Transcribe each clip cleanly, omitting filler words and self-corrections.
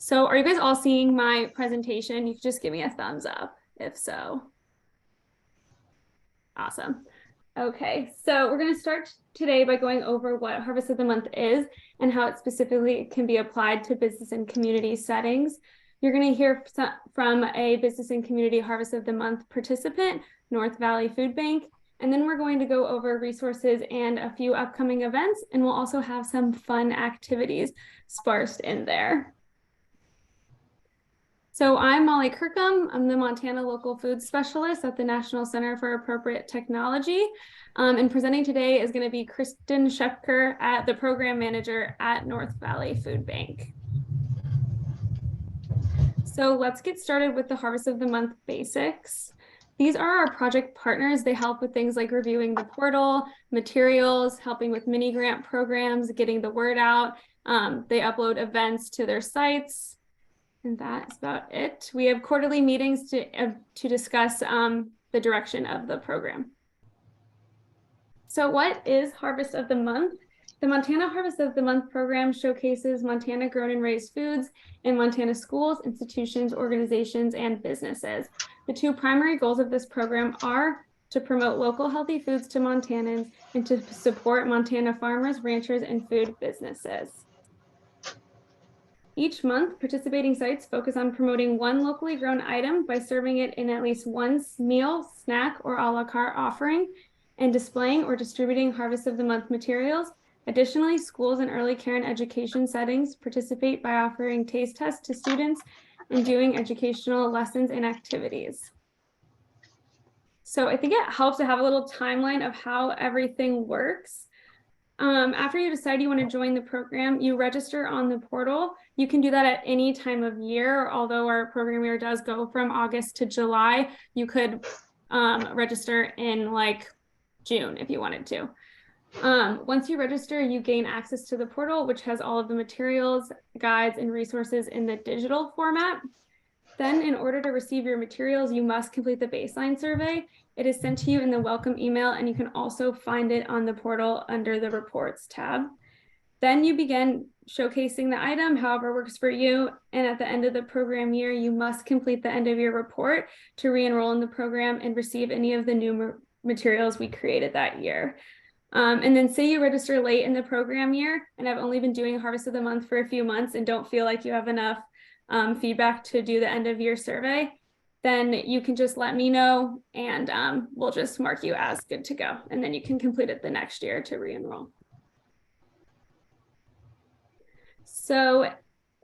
So are you guys all seeing my presentation? You can just give me a thumbs up if so. Awesome. Okay, so we're going to start today by going over what Harvest of the Month is and how it specifically can be applied to business and community settings. You're going to hear from a business and community Harvest of the Month participant, North Valley Food Bank, and then we're going to go over resources and a few upcoming events, and we'll also have some fun activities sparsed in there. So I'm Molly Kirkham. I'm the Montana Local Food Specialist at the National Center for Appropriate Technology. And presenting today is going to be Kristen Shepker, the Program Manager at North Valley Food Bank. So let's get started with the Harvest of the Month basics. These are our project partners. They help with things like reviewing the portal, materials, helping with mini grant programs, getting the word out. They upload events to their sites. And that's about it. We have quarterly meetings to discuss the direction of the program. So what is Harvest of the Month? The Montana Harvest of the Month program showcases Montana grown and raised foods in Montana schools, institutions, organizations, and businesses. The two primary goals of this program are to promote local healthy foods to Montanans and to support Montana farmers, ranchers, and food businesses. Each month, participating sites focus on promoting one locally grown item by serving it in at least one meal, snack, or a la carte offering, and displaying or distributing Harvest of the Month materials. Additionally, schools and early care and education settings participate by offering taste tests to students and doing educational lessons and activities. So I think it helps to have a little timeline of how everything works. After you decide you want to join the program, you register on the portal. You can do that at any time of year, although our program year does go from August to July. You could register in like June if you wanted to. Once you register, you gain access to the portal, which has all of the materials, guides, and resources in the digital format. Then, in order to receive your materials, you must complete the baseline survey. It is sent to you in the welcome email, and you can also find it on the portal under the reports tab. Then you begin showcasing the item, however works for you. And at the end of the program year, you must complete the end of year report to re-enroll in the program and receive any of the new materials we created that year. And then say you register late in the program year and have only been doing Harvest of the Month for a few months and don't feel like you have enough feedback to do the end of year survey, then you can just let me know and we'll just mark you as good to go. And then you can complete it the next year to re-enroll. So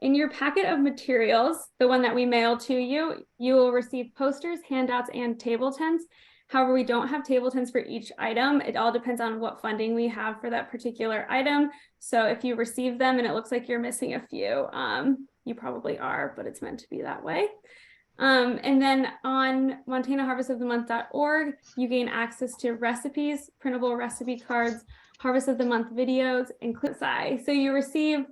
in your packet of materials, the one that we mail to you, you will receive posters, handouts, and table tents. However, we don't have table tents for each item. It all depends on what funding we have for that particular item. So if you receive them and it looks like you're missing a few, you probably are, but it's meant to be that way. And then on MontanaHarvestOfTheMonth.org, you gain access to recipes, printable recipe cards, Harvest of the Month videos, and ClipSci. So you receive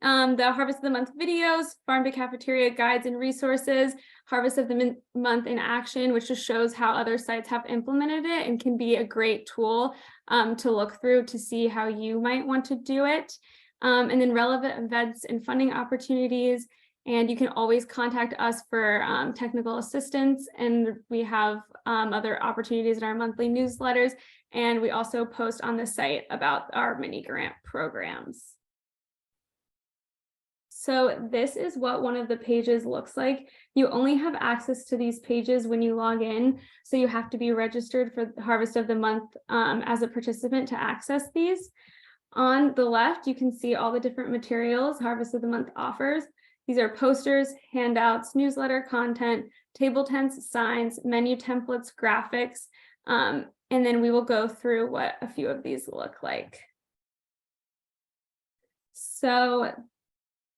the Harvest of the Month videos, Farm to Cafeteria guides and resources, Harvest of the Month in action, which just shows how other sites have implemented it and can be a great tool to look through to see how you might want to do it. And then relevant events and funding opportunities. And you can always contact us for technical assistance. And we have other opportunities in our monthly newsletters. And we also post on the site about our mini grant programs. So this is what one of the pages looks like. You only have access to these pages when you log in. So you have to be registered for the Harvest of the Month as a participant to access these. On the left, you can see all the different materials Harvest of the Month offers. These are posters, handouts, newsletter content, table tents, signs, menu templates, graphics, and then we will go through what a few of these look like. So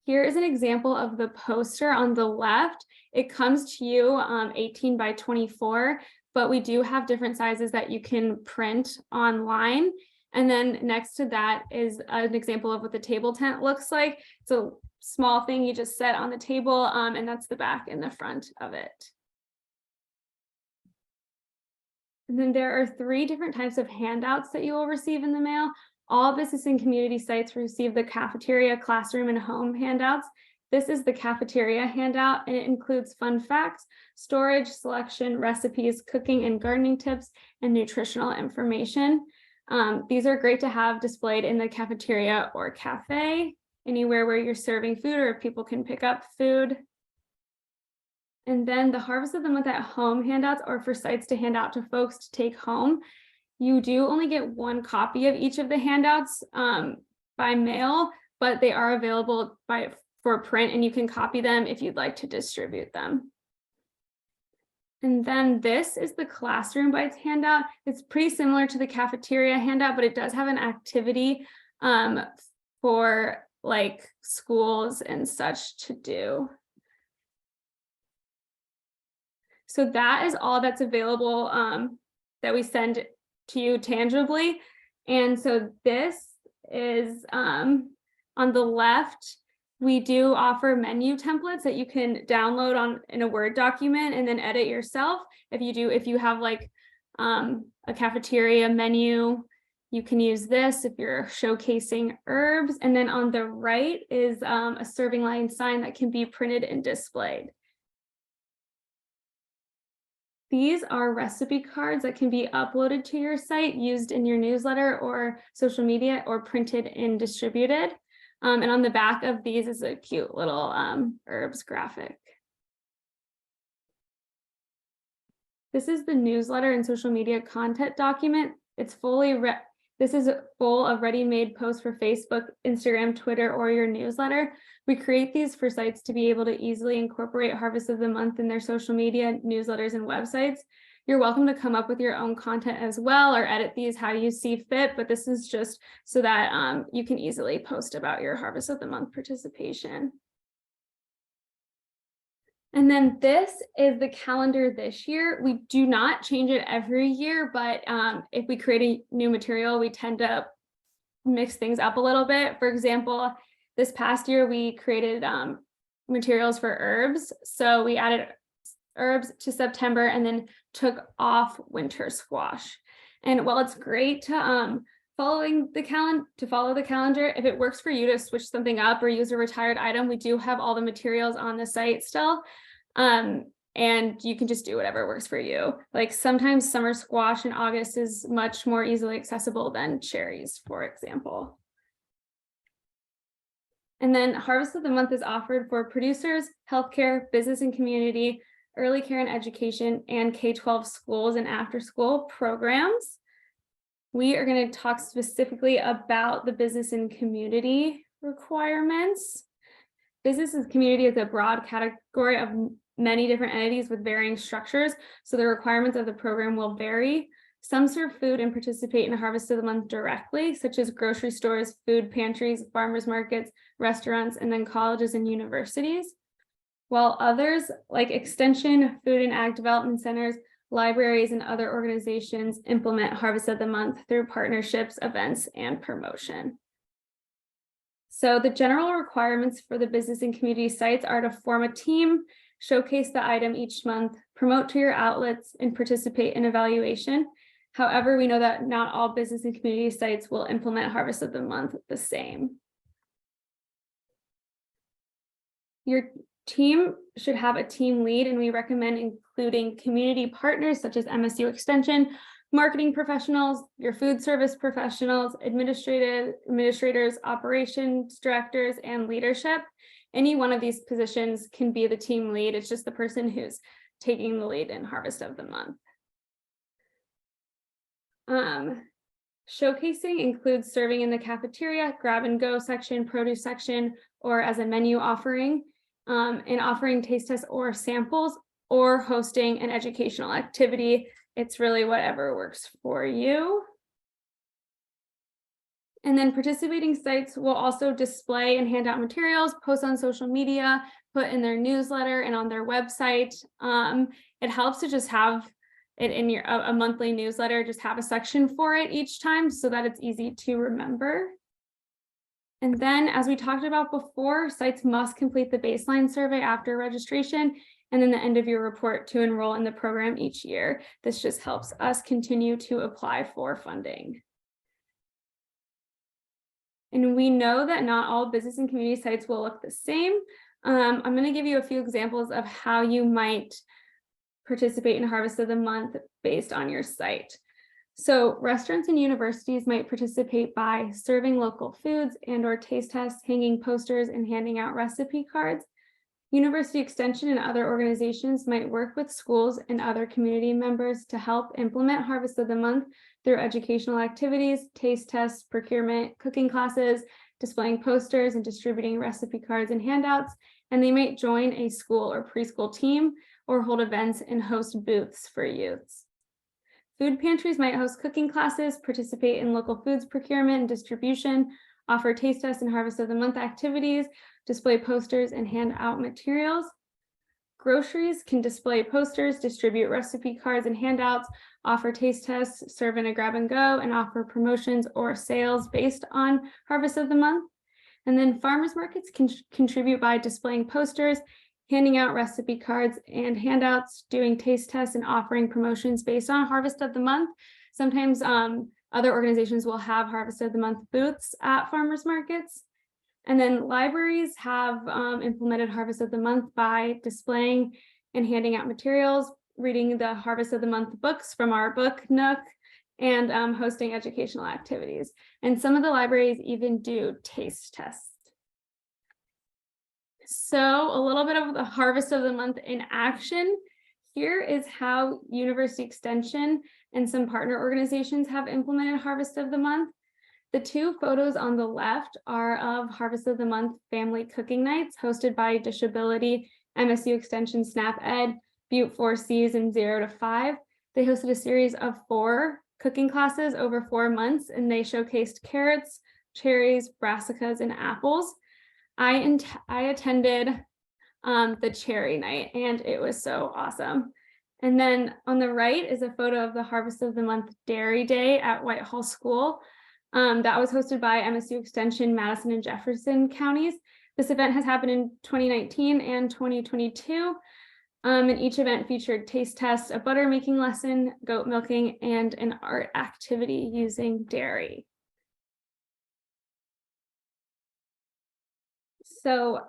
here is an example of the poster on the left. It comes to you 18 by 24, but we do have different sizes that you can print online. And then next to that is an example of what the table tent looks like. It's a small thing you just set on the table, and that's the back and the front of it. And then there are 3 different types of handouts that you will receive in the mail. All business and community sites receive the cafeteria, classroom, and home handouts. This is the cafeteria handout, and it includes fun facts, storage, selection, recipes, cooking and gardening tips, and nutritional information. These are great to have displayed in the cafeteria or cafe, anywhere where you're serving food or people can pick up food. And then the Harvest of the Month at Home handouts are for sites to hand out to folks to take home. You do only get one copy of each of the handouts by mail, but they are available for print, and you can copy them if you'd like to distribute them. And then this is the Classroom Bites handout. It's pretty similar to the cafeteria handout, but it does have an activity for like schools and such to do. So that is all that's available that we send to you tangibly. And so this is on the left, we do offer menu templates that you can download in a Word document and then edit yourself. If you have like a cafeteria menu, you can use this if you're showcasing herbs. And then on the right is a serving line sign that can be printed and displayed. These are recipe cards that can be uploaded to your site, used in your newsletter or social media, or printed and distributed. And on the back of these is a cute little herbs graphic. This is the newsletter and social media content document. It's this is full of ready-made posts for Facebook, Instagram, Twitter, or your newsletter. We create these for sites to be able to easily incorporate Harvest of the Month in their social media, newsletters, and websites. You're welcome to come up with your own content as well, or edit these how you see fit, but this is just so that you can easily post about your Harvest of the Month participation. And then this is the calendar this year. We do not change it every year, but if we create a new material, we tend to mix things up a little bit. For example, this past year, we created materials for herbs. So we added herbs to September and then took off winter squash. And while it's great to follow the calendar, if it works for you to switch something up or use a retired item, we do have all the materials on the site still. And you can just do whatever works for you. Like sometimes summer squash in August is much more easily accessible than cherries, for example. And then Harvest of the Month is offered for producers, healthcare, business and community, early care and education, and K-12 schools and after-school programs. We are going to talk specifically about the business and community requirements. Business and community is a broad category of many different entities with varying structures, so the requirements of the program will vary. Some serve food and participate in Harvest of the Month directly, such as grocery stores, food pantries, farmers markets, restaurants, and then colleges and universities. While others, like Extension, Food and Ag Development Centers, libraries, and other organizations implement Harvest of the Month through partnerships, events, and promotion. So the general requirements for the business and community sites are to form a team, showcase the item each month, promote to your outlets, and participate in evaluation. However, we know that not all business and community sites will implement Harvest of the Month the same. Your team should have a team lead, and we recommend including community partners such as MSU Extension, marketing professionals, your food service professionals, administrators, operations directors, and leadership. Any one of these positions can be the team lead. It's just the person who's taking the lead in Harvest of the Month. Showcasing includes serving in the cafeteria, grab and go section, produce section, or as a menu offering, and offering taste tests or samples, or hosting an educational activity. It's really whatever works for you. And then participating sites will also display and hand out materials, post on social media, put in their newsletter and on their website. It helps to just have it in a monthly newsletter, just have a section for it each time so that it's easy to remember. And then, as we talked about before, sites must complete the baseline survey after registration and then the end of your report to enroll in the program each year. This just helps us continue to apply for funding. And we know that not all business and community sites will look the same. I'm going to give you a few examples of how you might participate in Harvest of the Month based on your site. So restaurants and universities might participate by serving local foods and/or taste tests, hanging posters, and handing out recipe cards. University Extension and other organizations might work with schools and other community members to help implement Harvest of the Month through educational activities, taste tests, procurement, cooking classes, displaying posters, and distributing recipe cards and handouts. And they might join a school or preschool team or hold events and host booths for youths. Food pantries might host cooking classes, participate in local foods procurement and distribution, offer taste tests and Harvest of the Month activities, display posters, and hand out materials. Groceries can display posters, distribute recipe cards and handouts, offer taste tests, serve in a grab and go, and offer promotions or sales based on Harvest of the Month. And then farmers markets can contribute by displaying posters, handing out recipe cards and handouts, doing taste tests, and offering promotions based on Harvest of the Month. Sometimes other organizations will have Harvest of the Month booths at farmers markets. And then libraries have implemented Harvest of the Month by displaying and handing out materials, reading the Harvest of the Month books from our book nook, and hosting educational activities. And some of the libraries even do taste tests. So a little bit of the Harvest of the Month in action. Here is how University Extension and some partner organizations have implemented Harvest of the Month. The two photos on the left are of Harvest of the Month family cooking nights hosted by Disability, MSU Extension, SNAP Ed, Butte 4Cs, and 0 to 5. They hosted a series of 4 cooking classes over 4 months, and they showcased carrots, cherries, brassicas, and apples. I attended the cherry night, and it was so awesome. And then on the right is a photo of the Harvest of the Month Dairy Day at Whitehall School. That was hosted by MSU Extension, Madison and Jefferson counties. This event has happened in 2019 and 2022. And each event featured taste tests, a butter making lesson, goat milking, and an art activity using dairy. So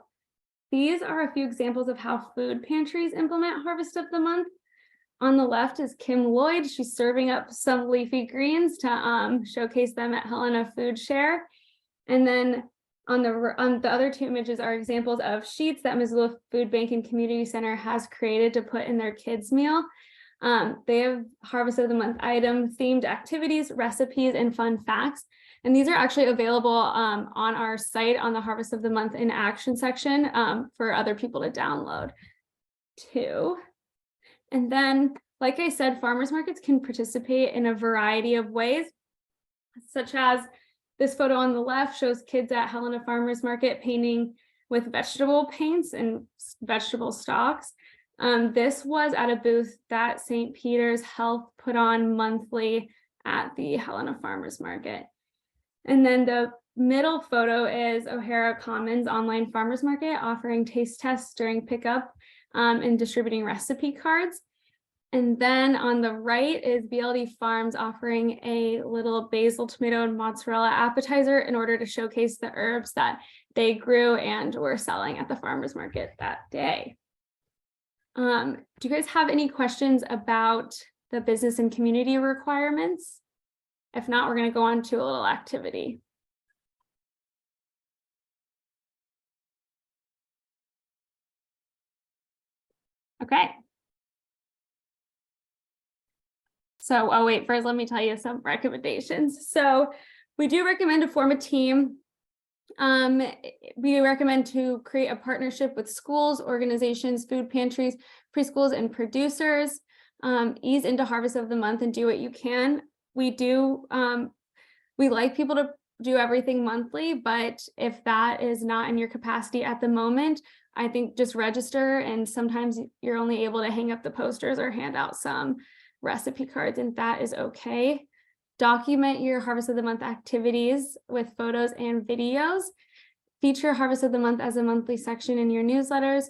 these are a few examples of how food pantries implement Harvest of the Month. On the left is Kim Lloyd. She's serving up some leafy greens to showcase them at Helena Food Share. And then on the other 2 images are examples of sheets that Missoula Food Bank and Community Center has created to put in their kids' meal. They have Harvest of the Month item themed activities, recipes, and fun facts. And these are actually available on our site on the Harvest of the Month in action section for other people to download too. And then, like I said, farmers markets can participate in a variety of ways, such as this photo on the left shows kids at Helena Farmers Market painting with vegetable paints and vegetable stalks. This was at a booth that St. Peter's Health put on monthly at the Helena Farmers Market. And then the middle photo is O'Hara Commons online farmers market offering taste tests during pickup and distributing recipe cards. And then on the right is BLD Farms offering a little basil, tomato, and mozzarella appetizer in order to showcase the herbs that they grew and were selling at the farmers market that day. Do you guys have any questions about the business and community requirements? If not, we're going to go on to a little activity. Okay. So, oh wait, first let me tell you some recommendations. So we do recommend to form a team. We recommend to create a partnership with schools, organizations, food pantries, preschools, and producers. Ease into Harvest of the Month and do what you can. We like people to do everything monthly, but if that is not in your capacity at the moment, I think just register, and sometimes you're only able to hang up the posters or hand out some recipe cards, and that is okay. Document your Harvest of the Month activities with photos and videos. Feature Harvest of the Month as a monthly section in your newsletters.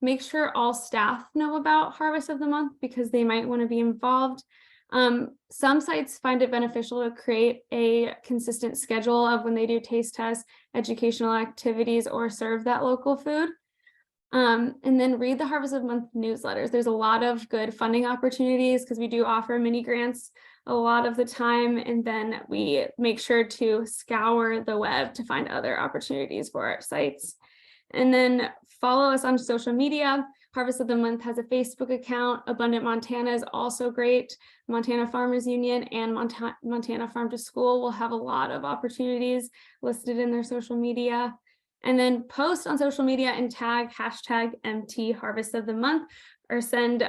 Make sure all staff know about Harvest of the Month because they might want to be involved. Some sites find it beneficial to create a consistent schedule of when they do taste tests, educational activities, or serve that local food. And then read the Harvest of the Month newsletters. There's a lot of good funding opportunities because we do offer mini grants a lot of the time. And then we make sure to scour the web to find other opportunities for our sites. And then follow us on social media. Harvest of the Month has a Facebook account. Abundant Montana is also great. Montana Farmers Union and Montana Farm to School will have a lot of opportunities listed in their social media. And then post on social media and tag #MT Harvest of the Month, or send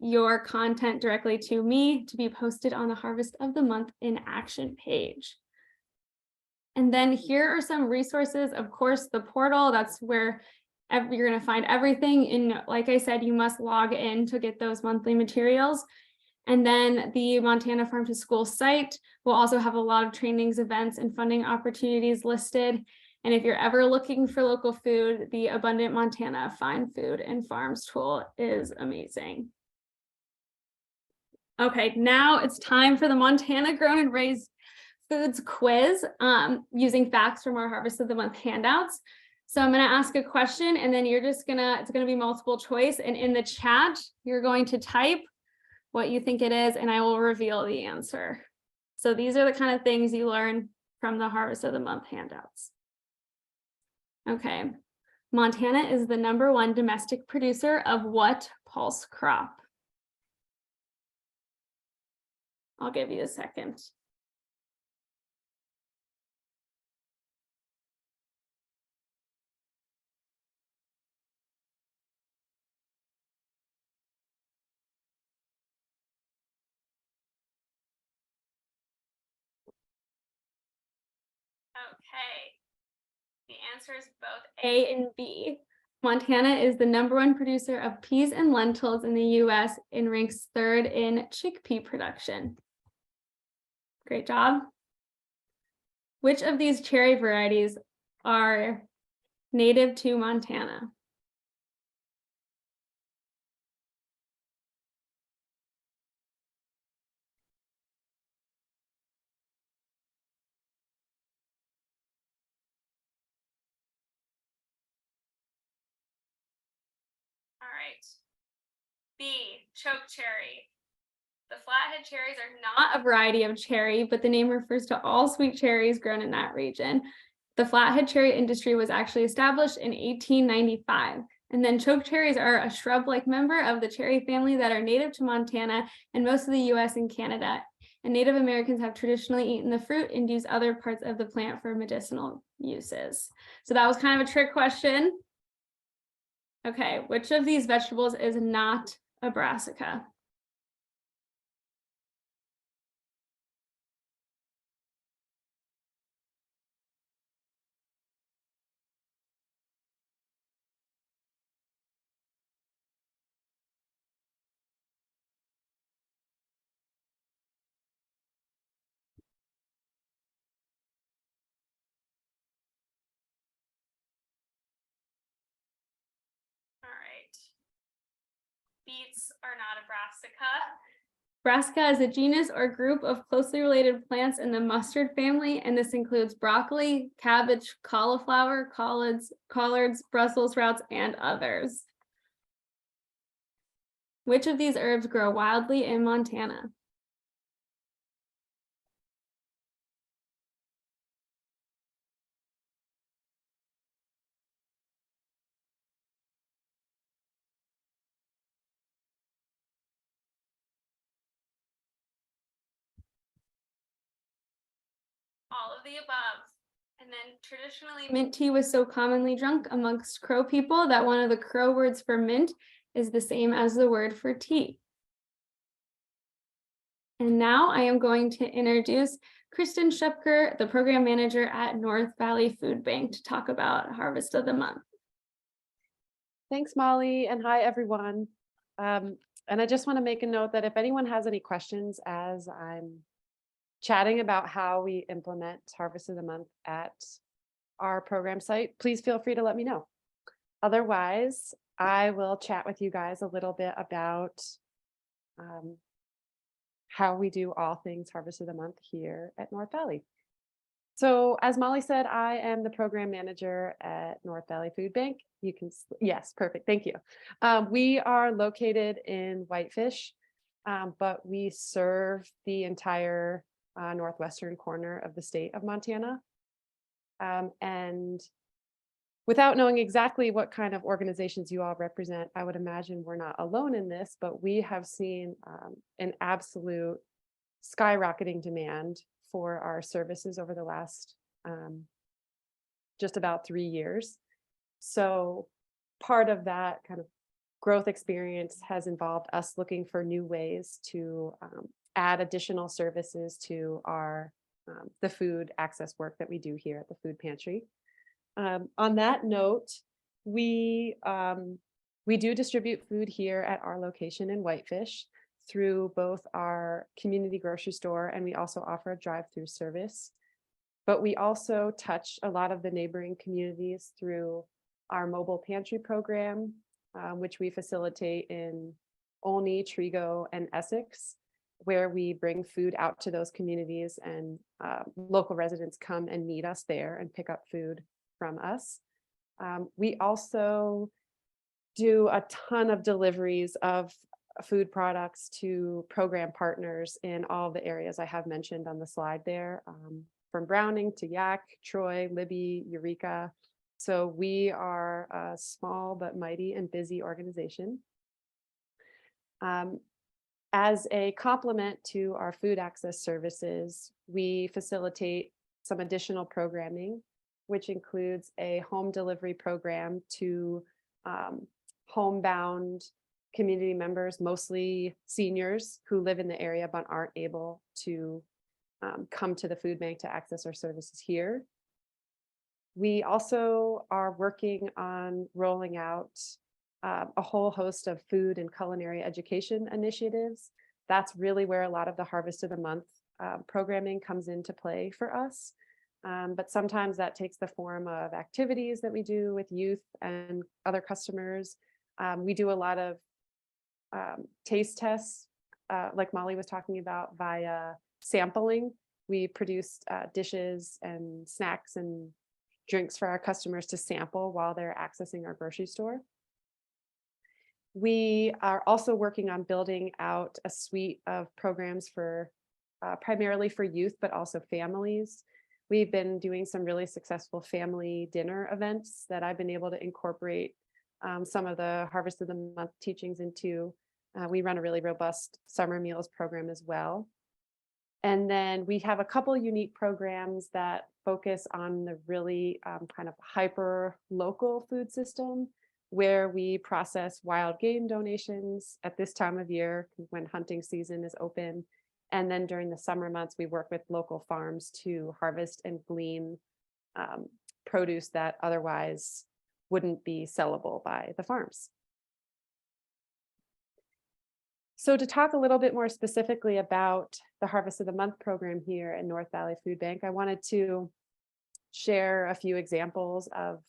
your content directly to me to be posted on the Harvest of the Month in Action page. And then here are some resources. Of course, the portal, that's where you're going to find everything. And like I said, you must log in to get those monthly materials. And then the Montana Farm to School site will also have a lot of trainings, events, and funding opportunities listed. And if you're ever looking for local food, the Abundant Montana Find Food and Farms tool is amazing. Okay, now it's time for the Montana Grown and Raised Foods quiz, using facts from our Harvest of the Month handouts. So I'm going to ask a question, and then it's going to be multiple choice. And in the chat, you're going to type what you think it is, and I will reveal the answer. So these are the kind of things you learn from the Harvest of the Month handouts. Okay, Montana is the #1 domestic producer of what pulse crop? I'll give you a second. Okay, the answer is both A and B. Montana is the #1 producer of peas and lentils in the US and ranks 3rd in chickpea production. Great job. Which of these cherry varieties are native to Montana? All right. B, choke cherry. The flathead cherries are not a variety of cherry, but the name refers to all sweet cherries grown in that region. The flathead cherry industry was actually established in 1895. And then choke cherries are a shrub-like member of the cherry family that are native to Montana and most of the US and Canada. And Native Americans have traditionally eaten the fruit and used other parts of the plant for medicinal uses. So that was kind of a trick question. Okay, which of these vegetables is not a brassica? All right. Beets are not a brassica. Brassica is a genus or group of closely related plants in the mustard family, and this includes broccoli, cabbage, cauliflower, collards, Brussels sprouts, and others. Which of these herbs grow wildly in Montana? All of the above. And then traditionally, mint tea was so commonly drunk amongst Crow people that one of the Crow words for mint is the same as the word for tea. And now I am going to introduce Kristen Shepker, the program manager at North Valley Food Bank, to talk about Harvest of the Month. Thanks, Molly, and hi, everyone. And I just want to make a note that if anyone has any questions as I'm chatting about how we implement Harvest of the Month at our program site, please feel free to let me know. Otherwise, I will chat with you guys a little bit about how we do all things Harvest of the Month here at North Valley. So as Molly said, I am the program manager at North Valley Food Bank. You can, yes, perfect. Thank you. We are located in Whitefish, but we serve the entire northwestern corner of the state of Montana. And without knowing exactly what kind of organizations you all represent, I would imagine we're not alone in this, but we have seen an absolute skyrocketing demand for our services over the last just about 3 years. So part of that kind of growth experience has involved us looking for new ways to add additional services to our the food access work that we do here at the food pantry. On that note, we we do distribute food here at our location in Whitefish through both our community grocery store, and we also offer a drive-through service. But we also touch a lot of the neighboring communities through our mobile pantry program, which we facilitate in Olney, Trigo, and Essex, where we bring food out to those communities, and local residents come and meet us there and pick up food from us. We also do a ton of deliveries of food products to program partners in all the areas I have mentioned on the slide there, from Browning to Yak, Troy, Libby, Eureka. So we are a small but mighty and busy organization. As a complement to our food access services, we facilitate some additional programming, which includes a home delivery program to homebound community members, mostly seniors who live in the area but aren't able to come to the food bank to access our services here. We also are working on rolling out a whole host of food and culinary education initiatives. That's really where a lot of the Harvest of the Month programming comes into play for us. But sometimes that takes the form of activities that we do with youth and other customers. We do a lot of taste tests, like Molly was talking about, via sampling. We produce dishes and snacks and drinks for our customers to sample while they're accessing our grocery store. We are also working on building out a suite of programs for primarily for youth, but also families. We've been doing some really successful family dinner events that I've been able to incorporate some of the Harvest of the Month teachings into. We run a really robust summer meals program as well. And then we have a couple unique programs that focus on the really kind of hyper local food system, where we process wild game donations at this time of year when hunting season is open. And then during the summer months, we work with local farms to harvest and glean produce that otherwise wouldn't be sellable by the farms. So to talk a little bit more specifically about the Harvest of the Month program here at North Valley Food Bank, I wanted to share a few examples of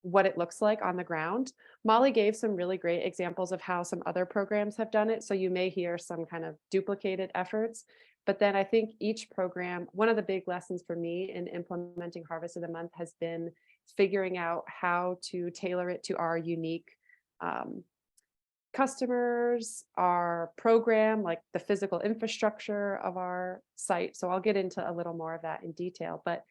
what it looks like on the ground. Molly gave some really great examples of how some other programs have done it. So you may hear some kind of duplicated efforts, but then I think each program, one of the big lessons for me in implementing Harvest of the Month has been figuring out how to tailor it to our unique customers, our program, like the physical infrastructure of our site. So I'll get into a little more of that in detail, but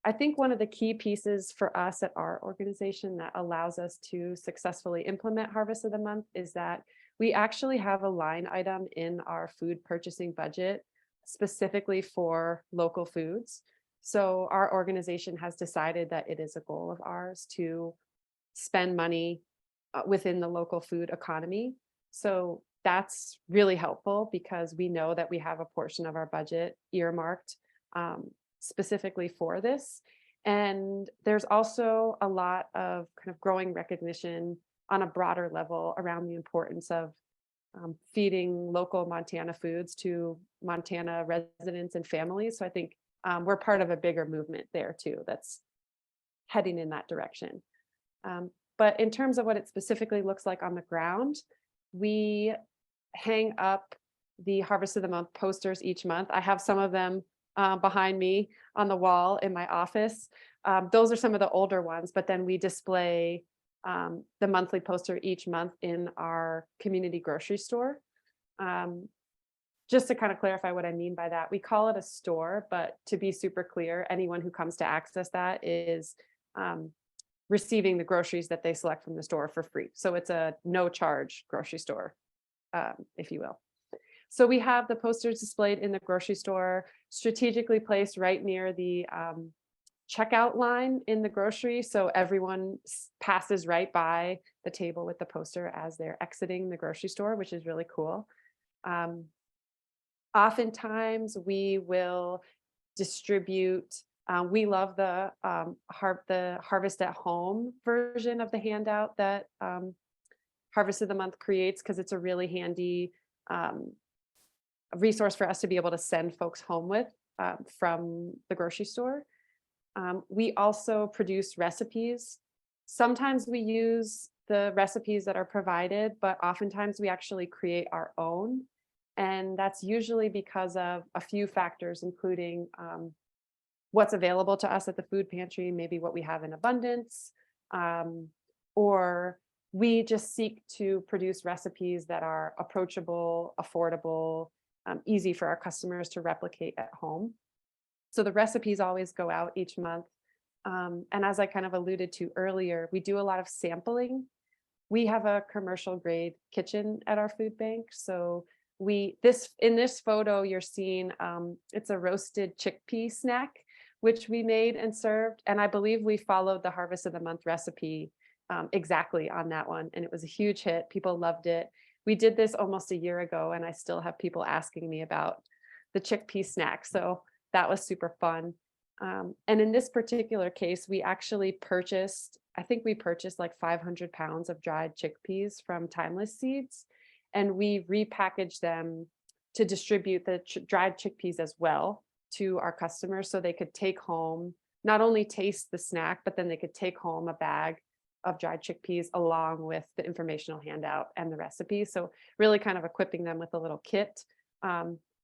I think one of the key pieces for us at our organization that allows us to successfully implement Harvest of the Month is that we actually have a line item in our food purchasing budget specifically for local foods. So our organization has decided that it is a goal of ours to spend money within the local food economy. So that's really helpful because we know that we have a portion of our budget earmarked specifically for this. And there's also a lot of kind of growing recognition on a broader level around the importance of feeding local Montana foods to Montana residents and families. So I think we're part of a bigger movement there too that's heading in that direction. But in terms of what it specifically looks like on the ground, we hang up the Harvest of the Month posters each month. I have some of them behind me on the wall in my office. Those are some of the older ones, but then we display the monthly poster each month in our community grocery store. Um, just to kind of clarify what I mean by that, we call it a store, but to be super clear, anyone who comes to access that is um, receiving the groceries that they select from the store for free. So it's a no charge grocery store, if you will. So we have the posters displayed in the grocery store, strategically placed right near the checkout line in the grocery. So everyone passes right by the table with the poster as they're exiting the grocery store, which is really cool. Um, Oftentimes we will distribute, we love the Harvest at Home version of the handout that Harvest of the Month creates, because it's a really handy um, resource for us to be able to send folks home with from the grocery store. We also produce recipes. Sometimes we use the recipes that are provided, but oftentimes we actually create our own. And that's usually because of a few factors, including what's available to us at the food pantry, maybe what we have in abundance, or we just seek to produce recipes that are approachable, affordable, easy for our customers to replicate at home. So the recipes always go out each month. And as I kind of alluded to earlier, we do a lot of sampling. We have a commercial grade kitchen at our food bank. So in this photo, you're seeing, it's a roasted chickpea snack, which we made and served. And I believe we followed the Harvest of the Month recipe exactly on that one. And it was a huge hit. People loved it. We did this almost a year ago, and I still have people asking me about the chickpea snack. So that was super fun. And in this particular case, we actually purchased, I think we purchased like 500 pounds of dried chickpeas from Timeless Seeds, and we repackaged them to distribute the dried chickpeas as well to our customers, so they could take home, not only taste the snack, but then they could take home a bag of dried chickpeas along with the informational handout and the recipe. So really kind of equipping them with a little kit.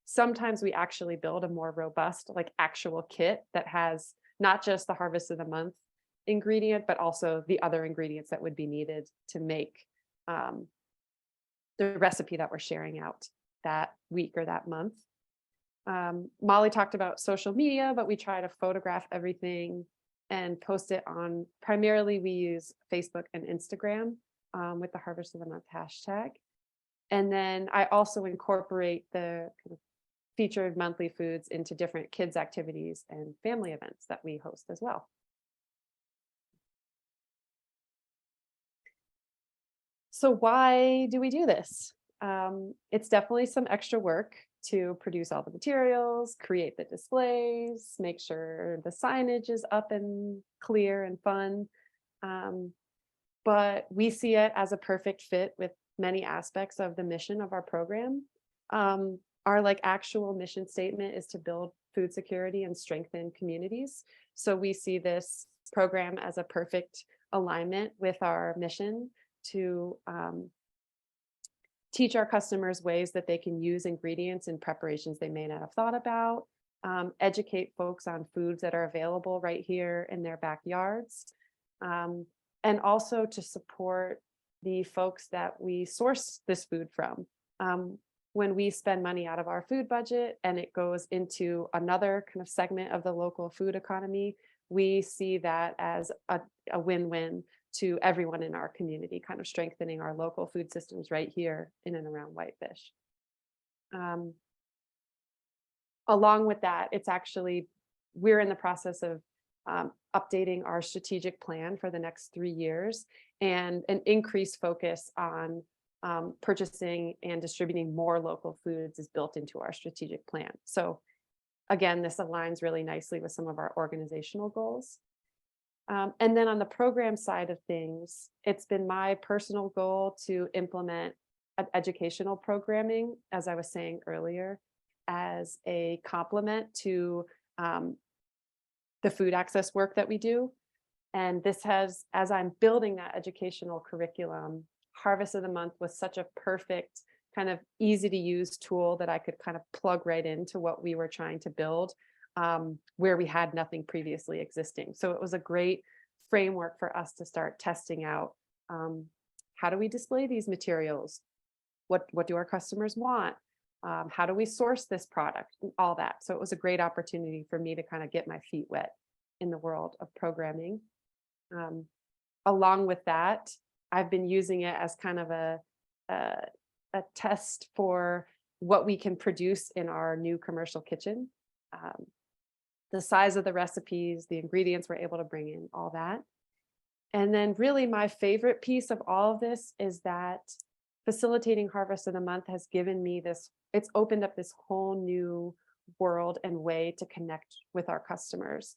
Sometimes we actually build a more robust, like actual kit that has not just the Harvest of the Month ingredient, but also the other ingredients that would be needed to make the recipe that we're sharing out that week or that month. Molly talked about social media, but we try to photograph everything and post it on, primarily we use Facebook and Instagram with the Harvest of the Month hashtag. And then I also incorporate the kind of featured monthly foods into different kids activities and family events that we host as well. So why do we do this? It's definitely some extra work to produce all the materials, create the displays, make sure the signage is up and clear and fun. But we see it as a perfect fit with many aspects of the mission of our program. Our like actual mission statement is to build food security and strengthen communities. So we see this program as a perfect alignment with our mission to teach our customers ways that they can use ingredients in preparations they may not have thought about, educate folks on foods that are available right here in their backyards, and also to support the folks that we source this food from. When we spend money out of our food budget and it goes into another kind of segment of the local food economy, we see that as a win-win to everyone in our community, kind of strengthening our local food systems right here in and around Whitefish. Along with that, it's actually, we're in the process of updating our strategic plan for the next 3 years, and an increased focus on purchasing and distributing more local foods is built into our strategic plan. So again, this aligns really nicely with some of our organizational goals. And then on the program side of things, it's been my personal goal to implement educational programming, as I was saying earlier, as a complement to the food access work that we do. And this has, as I'm building that educational curriculum, Harvest of the Month was such a perfect kind of easy to use tool that I could kind of plug right into what we were trying to build where we had nothing previously existing. So it was a great framework for us to start testing out, how do we display these materials? What do our customers want? How do we source this product? All that. So it was a great opportunity for me to kind of get my feet wet in the world of programming. Um, Along with that, I've been using it as kind of a, a test for what we can produce in our new commercial kitchen. Um, the size of the recipes, the ingredients we're able to bring in, all that. And then really my favorite piece of all of this is that facilitating Harvest of the Month has given me this, it's opened up this whole new world and way to connect with our customers,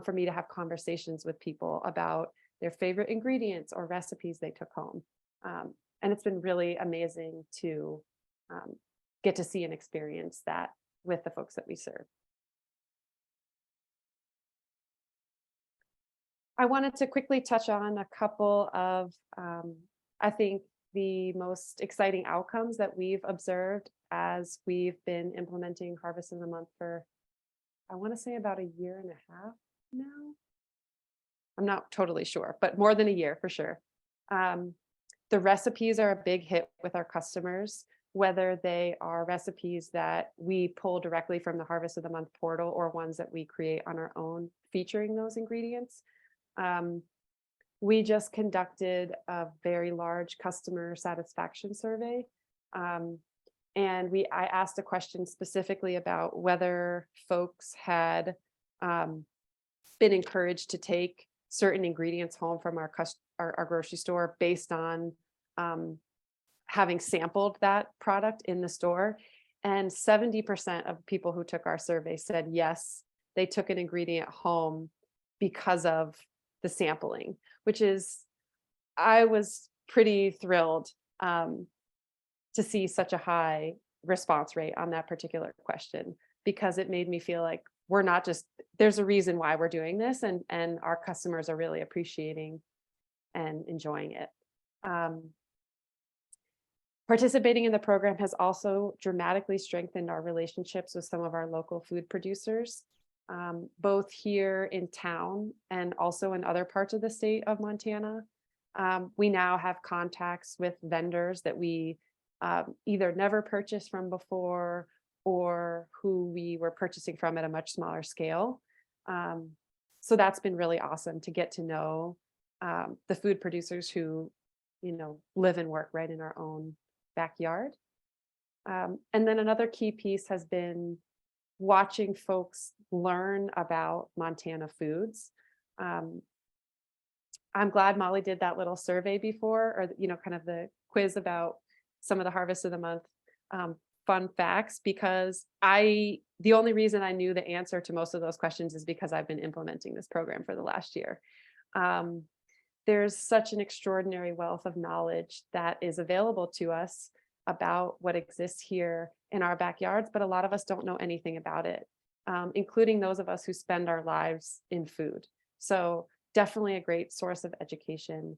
for me to have conversations with people about their favorite ingredients or recipes they took home. And it's been really amazing to get to see and experience that with the folks that we serve. I wanted to quickly touch on a couple of, I think, the most exciting outcomes that we've observed as we've been implementing Harvest of the Month for, I want to say about a year and a half now. I'm not totally sure, but more than a year for sure. The recipes are a big hit with our customers, whether they are recipes that we pull directly from the Harvest of the Month portal or ones that we create on our own featuring those ingredients. We just conducted a very large customer satisfaction survey. And I asked a question specifically about whether folks had been encouraged to take certain ingredients home from our grocery store based on having sampled that product in the store. And 70% of people who took our survey said yes, they took an ingredient home because of the sampling, which is, I was pretty thrilled to see such a high response rate on that particular question, because it made me feel like we're not just, there's a reason why we're doing this, and our customers are really appreciating and enjoying it. Participating in the program has also dramatically strengthened our relationships with some of our local food producers, both here in town and also in other parts of the state of Montana. We now have contacts with vendors that we either never purchased from before or who we were purchasing from at a much smaller scale. So that's been really awesome to get to know the food producers who, live and work right in our own backyard. And then another key piece has been watching folks learn about Montana foods. I'm glad Molly did that little survey before, or kind of the quiz about some of the Harvest of the Month fun facts, because the only reason I knew the answer to most of those questions is because I've been implementing this program for the last year. There's such an extraordinary wealth of knowledge that is available to us about what exists here in our backyards, but a lot of us don't know anything about it, including those of us who spend our lives in food. So definitely a great source of education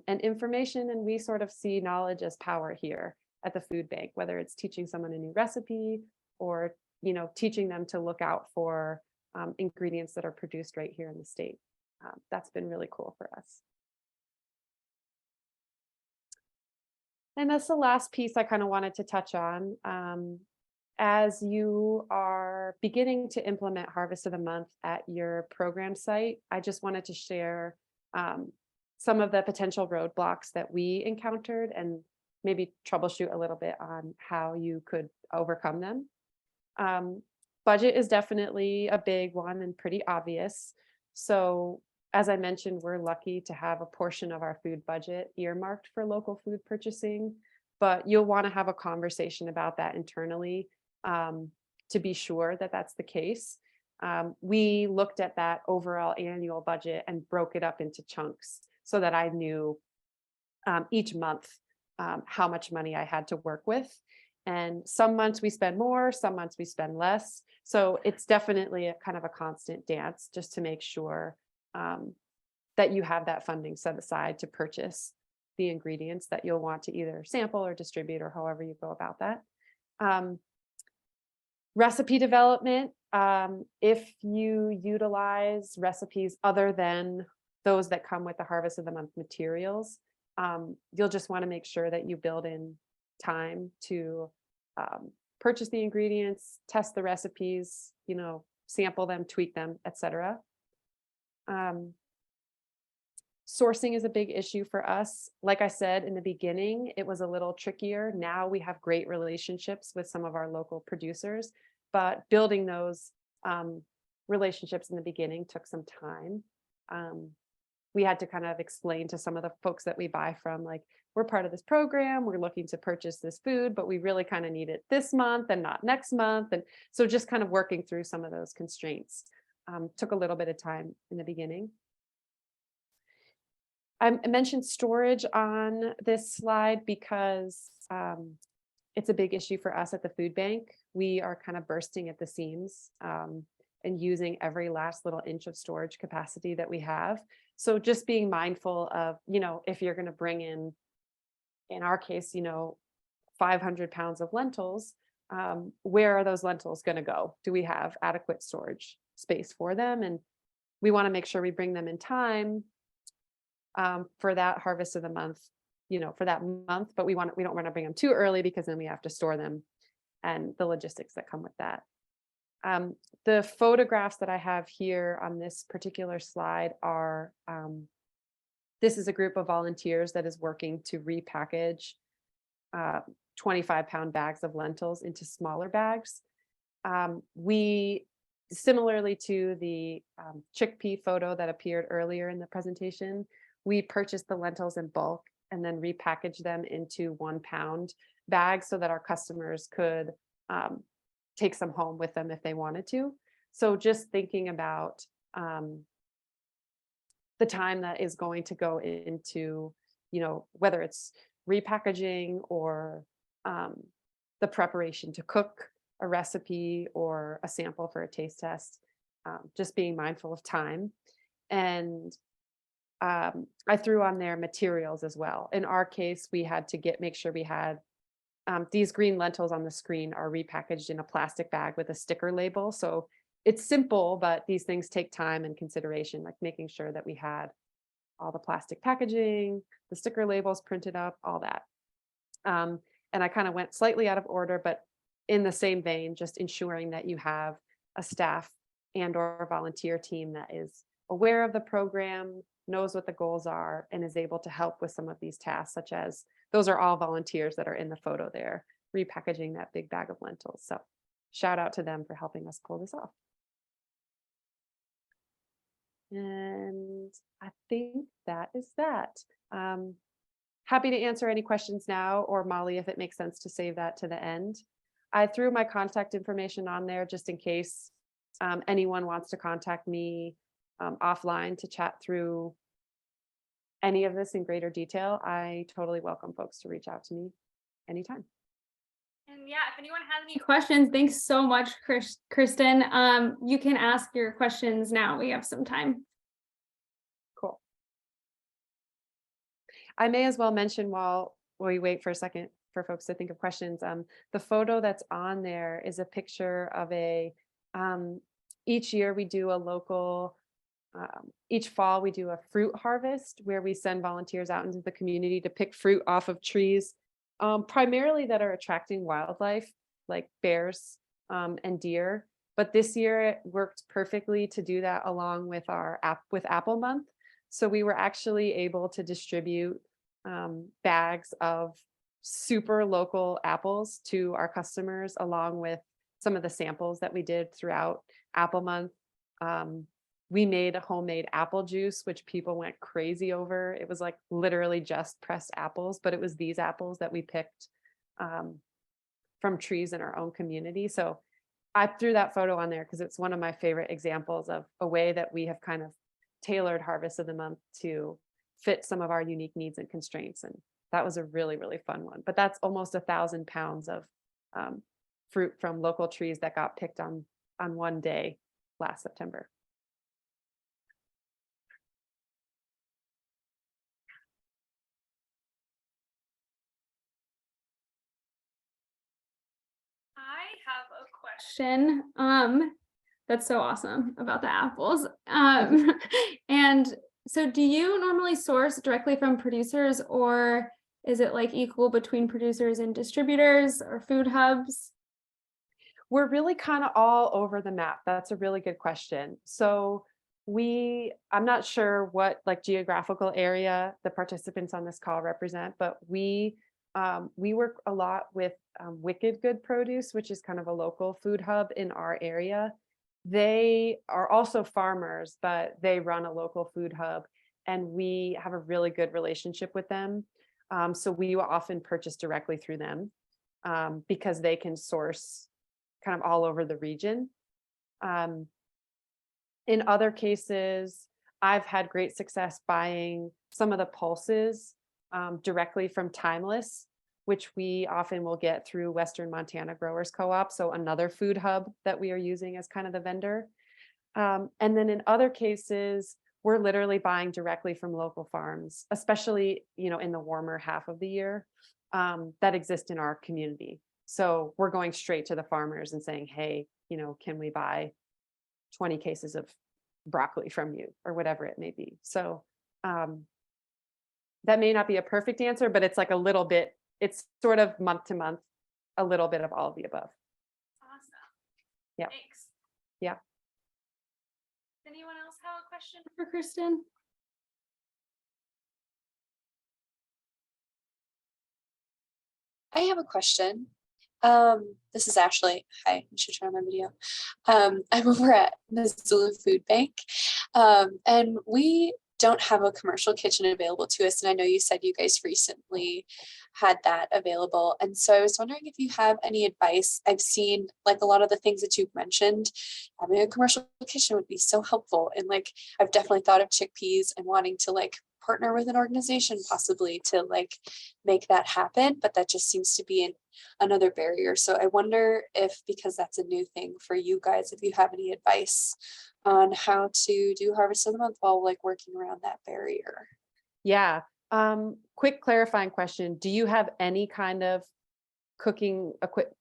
and information. And we sort of see knowledge as power here at the food bank, whether it's teaching someone a new recipe or, teaching them to look out for ingredients that are produced right here in the state. That's been really cool for us. And that's the last piece I kind of wanted to touch on. As you are beginning to implement Harvest of the Month at your program site, I just wanted to share some of the potential roadblocks that we encountered and maybe troubleshoot a little bit on how you could overcome them. Budget is definitely a big one and pretty obvious. So as I mentioned, we're lucky to have a portion of our food budget earmarked for local food purchasing, but you'll want to have a conversation about that internally to be sure that that's the case. We looked at that overall annual budget and broke it up into chunks so that I knew each month how much money I had to work with. And some months we spend more, some months we spend less. So it's definitely a kind of a constant dance just to make sure that you have that funding set aside to purchase the ingredients that you'll want to either sample or distribute or however you go about that. Recipe development, if you utilize recipes other than those that come with the Harvest of the Month materials, you'll just want to make sure that you build in time to purchase the ingredients, test the recipes, sample them, tweak them, etc. Sourcing is a big issue for us. Like I said in the beginning, it was a little trickier. Now we have great relationships with some of our local producers, but building those relationships in the beginning took some time. We had to kind of explain to some of the folks that we buy from, like, we're part of this program, we're looking to purchase this food, but we really kind of need it this month and not next month. And so just kind of working through some of those constraints took a little bit of time in the beginning. I mentioned storage on this slide because it's a big issue for us at the food bank. We are kind of bursting at the seams and using every last little inch of storage capacity that we have. So just being mindful of, if you're going to bring in our case, 500 pounds of lentils, where are those lentils going to go? Do we have adequate storage space for them? And we want to make sure we bring them in time for that Harvest of the Month, for that month, but we don't want to bring them too early because then we have to store them and the logistics that come with that. The photographs that I have here on this particular slide are, this is a group of volunteers that is working to repackage 25-pound bags of lentils into smaller bags. We, similarly to the chickpea photo that appeared earlier in the presentation, we purchased the lentils in bulk and then repackaged them into 1-pound bags so that our customers could take some home with them if they wanted to. So just thinking about the time that is going to go into, whether it's repackaging or the preparation to cook a recipe or a sample for a taste test, just being mindful of time. And I threw on there materials as well. In our case, we had to make sure we had these green lentils on the screen are repackaged in a plastic bag with a sticker label. So it's simple, but these things take time and consideration, like making sure that we had all the plastic packaging, the sticker labels printed up, all that. And I kind of went slightly out of order, but in the same vein, just ensuring that you have a staff and or volunteer team that is aware of the program, knows what the goals are, and is able to help with some of these tasks, such as, those are all volunteers that are in the photo there, repackaging that big bag of lentils. So shout out to them for helping us pull this off. And I think that is that. Happy to answer any questions now, or Molly, if it makes sense to save that to the end. I threw my contact information on there just in case anyone wants to contact me offline to chat through any of this in greater detail. I totally welcome folks to reach out to me anytime. And yeah, if anyone has any questions, thanks so much, Kristen. You can ask your questions now. We have some time. Cool. I may as well mention while we wait for a second for folks to think of questions. The photo that's on there is a picture of each year we do a local, each fall we do a fruit harvest where we send volunteers out into the community to pick fruit off of trees, primarily that are attracting wildlife like bears and deer. But this year it worked perfectly to do that along with our Apple Month. So we were actually able to distribute bags of super local apples to our customers, along with some of the samples that we did throughout Apple Month. We made a homemade apple juice, which people went crazy over. It was like literally just pressed apples, but it was these apples that we picked from trees in our own community. So I threw that photo on there because it's one of my favorite examples of a way that we have kind of tailored Harvest of the Month to fit some of our unique needs and constraints. And that was a really, really fun one. But that's almost 1,000 pounds of fruit from local trees that got picked on one day last September. I have a question. That's so awesome about the apples. And so do you normally source directly from producers, or is it like equal between producers and distributors or food hubs? We're really kind of all over the map. That's a really good question. So I'm not sure what like geographical area the participants on this call represent, but we work a lot with Wicked Good Produce, which is kind of a local food hub in our area. They are also farmers, but they run a local food hub, and we have a really good relationship with them. So we will often purchase directly through them because they can source kind of all over the region. In other cases, I've had great success buying some of the pulses directly from Timeless, which we often will get through Western Montana Growers Co-op, so another food hub that we are using as kind of the vendor. And then in other cases, we're literally buying directly from local farms, especially in the warmer half of the year that exist in our community. So we're going straight to the farmers and saying, hey, can we buy 20 cases of broccoli from you, or whatever it may be. So that may not be a perfect answer, but it's like a little bit, it's sort of month to month, a little bit of all of the above. Awesome. Yeah. Thanks. Yeah. Anyone else have a question for Kristen? I have a question. This is Ashley. Hi, I should turn on my video. I'm over at Missoula Food Bank, and we don't have a commercial kitchen available to us. And I know you said you guys recently had that available. And so I was wondering if you have any advice. I've seen like a lot of the things that you've mentioned, having a commercial kitchen would be so helpful. And like, I've definitely thought of chickpeas and wanting to like partner with an organization possibly to like make that happen, but that just seems to be another barrier. So I wonder if, because that's a new thing for you guys, if you have any advice on how to do Harvest of the Month while like working around that barrier. Yeah. Quick clarifying question. Do you have any kind of cooking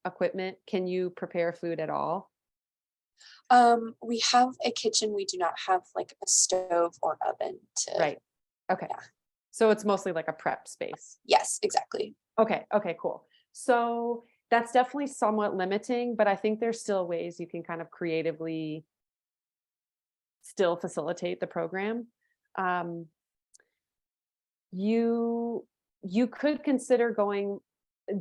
equipment? Can you prepare food at all? We have a kitchen. We do not have like a stove or oven to. Right. Okay. Yeah. So it's mostly like a prep space. Yes, exactly. Okay. Okay, cool. So that's definitely somewhat limiting, but I think there's still ways you can kind of creatively still facilitate the program. You could consider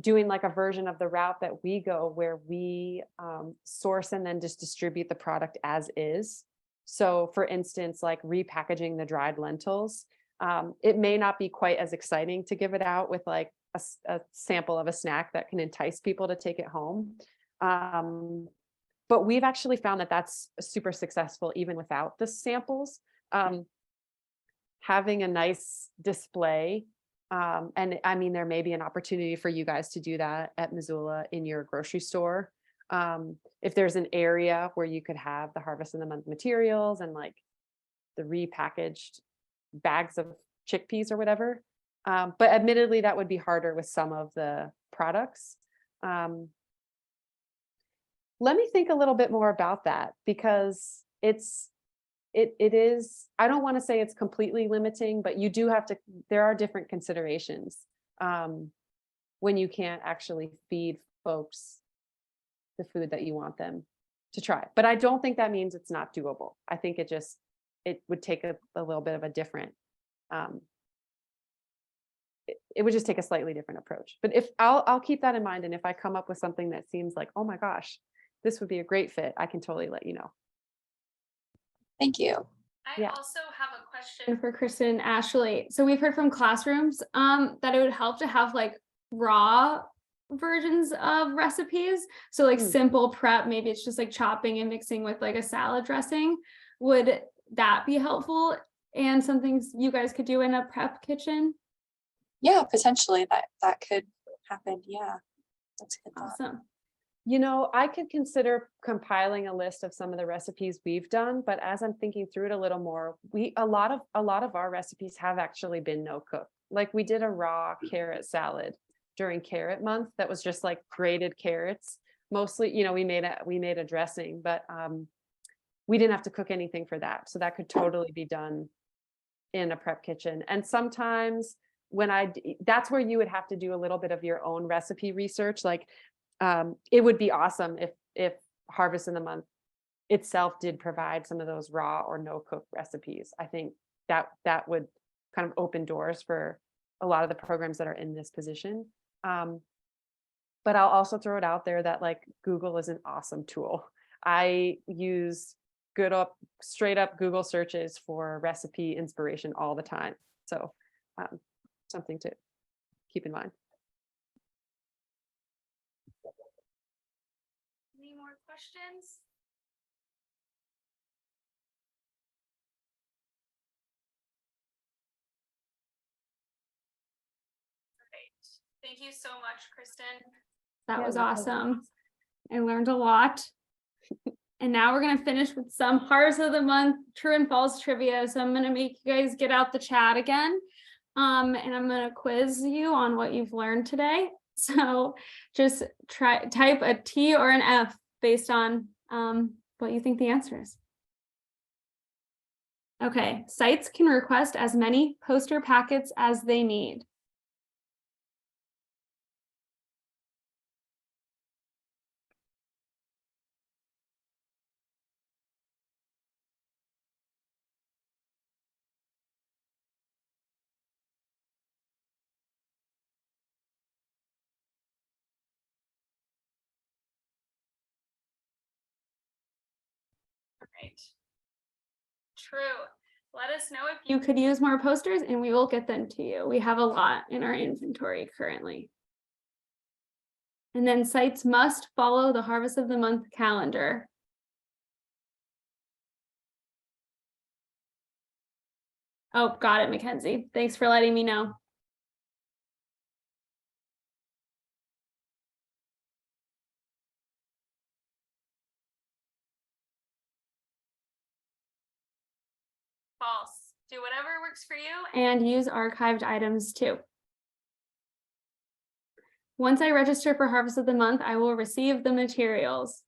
doing like a version of the route that we go, where we source and then just distribute the product as is. So for instance, like repackaging the dried lentils. It may not be quite as exciting to give it out with like a sample of a snack that can entice people to take it home. But we've actually found that that's super successful even without the samples. Having a nice display, and I mean, there may be an opportunity for you guys to do that at Missoula in your grocery store. If there's an area where you could have the Harvest of the Month materials and like the repackaged bags of chickpeas or whatever. But admittedly, that would be harder with some of the products. Let me think a little bit more about that, because it is, I don't want to say it's completely limiting, but you do have to, there are different considerations when you can't actually feed folks the food that you want them to try. But I don't think that means it's not doable. I think it would take a little bit of a different, it would just take a slightly different approach. But if I'll keep that in mind. And if I come up with something that seems like, oh my gosh, this would be a great fit, I can totally let you know. Thank you. I also have a question for Kristen and Ashley. So we've heard from classrooms that it would help to have like raw versions of recipes. So like simple prep, maybe it's just like chopping and mixing with like a salad dressing. Would that be helpful and something you guys could do in a prep kitchen? Yeah, potentially that could happen. Yeah, that's a good thought. Awesome. I could consider compiling a list of some of the recipes we've done, but as I'm thinking through it a little more, a lot of our recipes have actually been no cook. Like we did a raw carrot salad during Carrot Month that was just like grated carrots. mostly, you know, we made a dressing, but we didn't have to cook anything for that. So that could totally be done in a prep kitchen. And sometimes when that's where you would have to do a little bit of your own recipe research. Like it would be awesome if Harvest of the Month itself did provide some of those raw or no cook recipes. I think that would kind of open doors for a lot of the programs that are in this position. But I'll also throw it out there that like Google is an awesome tool. I use straight up Google searches for recipe inspiration all the time. So something to keep in mind. Any more questions? Thank you so much, Kristen. That was awesome. I learned a lot. And now we're going to finish with some Harvest of the Month true and false trivia. So I'm going to make you guys get out the chat again. And I'm going to quiz you on what you've learned today. So just type a T or an F based on what you think the answer is. Okay, sites can request as many poster packets as they need. Right. True. Let us know if you could use more posters and we will get them to you. We have a lot in our inventory currently. And then sites must follow the Harvest of the Month calendar. Oh, got it, Mackenzie. Thanks for letting me know. False. Do whatever works for you and use archived items too. Once I register for Harvest of the Month, I will receive the materials.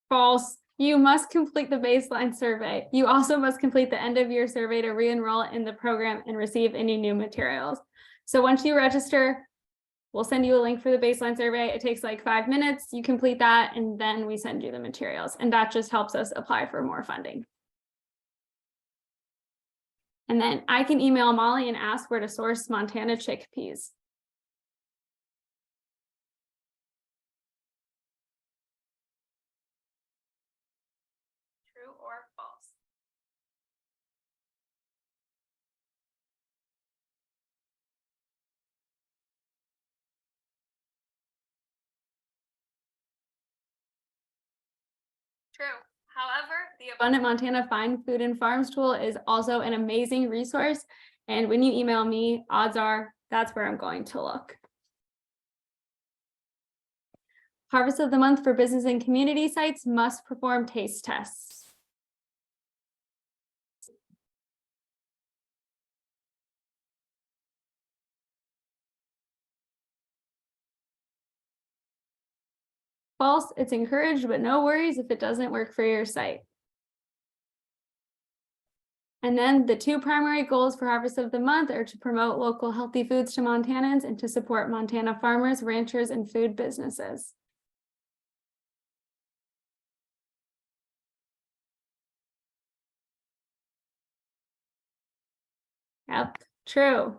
False. You must complete the baseline survey. You also must complete the end of year survey to re-enroll in the program and receive any new materials. So once you register, we'll send you a link for the baseline survey. It takes like 5 minutes. You complete that and then we send you the materials. And that just helps us apply for more funding. And then I can email Molly and ask where to source Montana chickpeas. True or false? True. However, the Abundant Montana Find Food and Farms tool is also an amazing resource. And when you email me, odds are that's where I'm going to look. Harvest of the Month for business and community sites must perform taste tests. False, it's encouraged, but no worries if it doesn't work for your site. And then the 2 primary goals for Harvest of the Month are to promote local healthy foods to Montanans and to support Montana farmers, ranchers, and food businesses. Yep, true.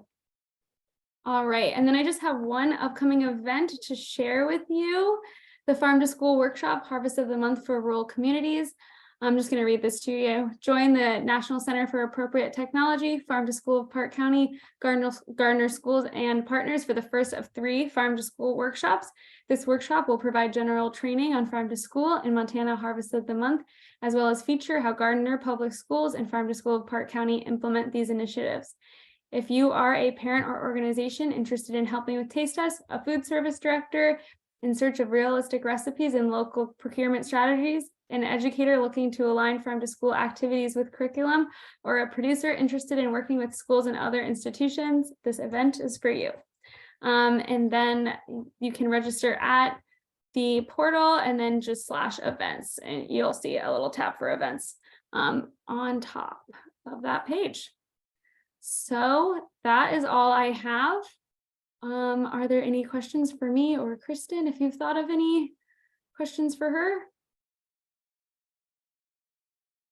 All right, and then I just have one upcoming event to share with you. The Farm to School Workshop, Harvest of the Month for Rural Communities. I'm just going to read this to you. Join the National Center for Appropriate Technology, Farm to School of Park County, Gardner Schools, and partners for the first of 3 Farm to School workshops. This workshop will provide general training on Farm to School and Montana Harvest of the Month, as well as feature how Gardner Public Schools and Farm to School of Park County implement these initiatives. If you are a parent or organization interested in helping with taste tests, a food service director, in search of realistic recipes and local procurement strategies, an educator looking to align farm to school activities with curriculum, or a producer interested in working with schools and other institutions, this event is for you. And then you can register at the portal and then just /events, and you'll see a little tab for events on top of that page. So that is all I have. Are there any questions for me or Kristen, if you've thought of any questions for her?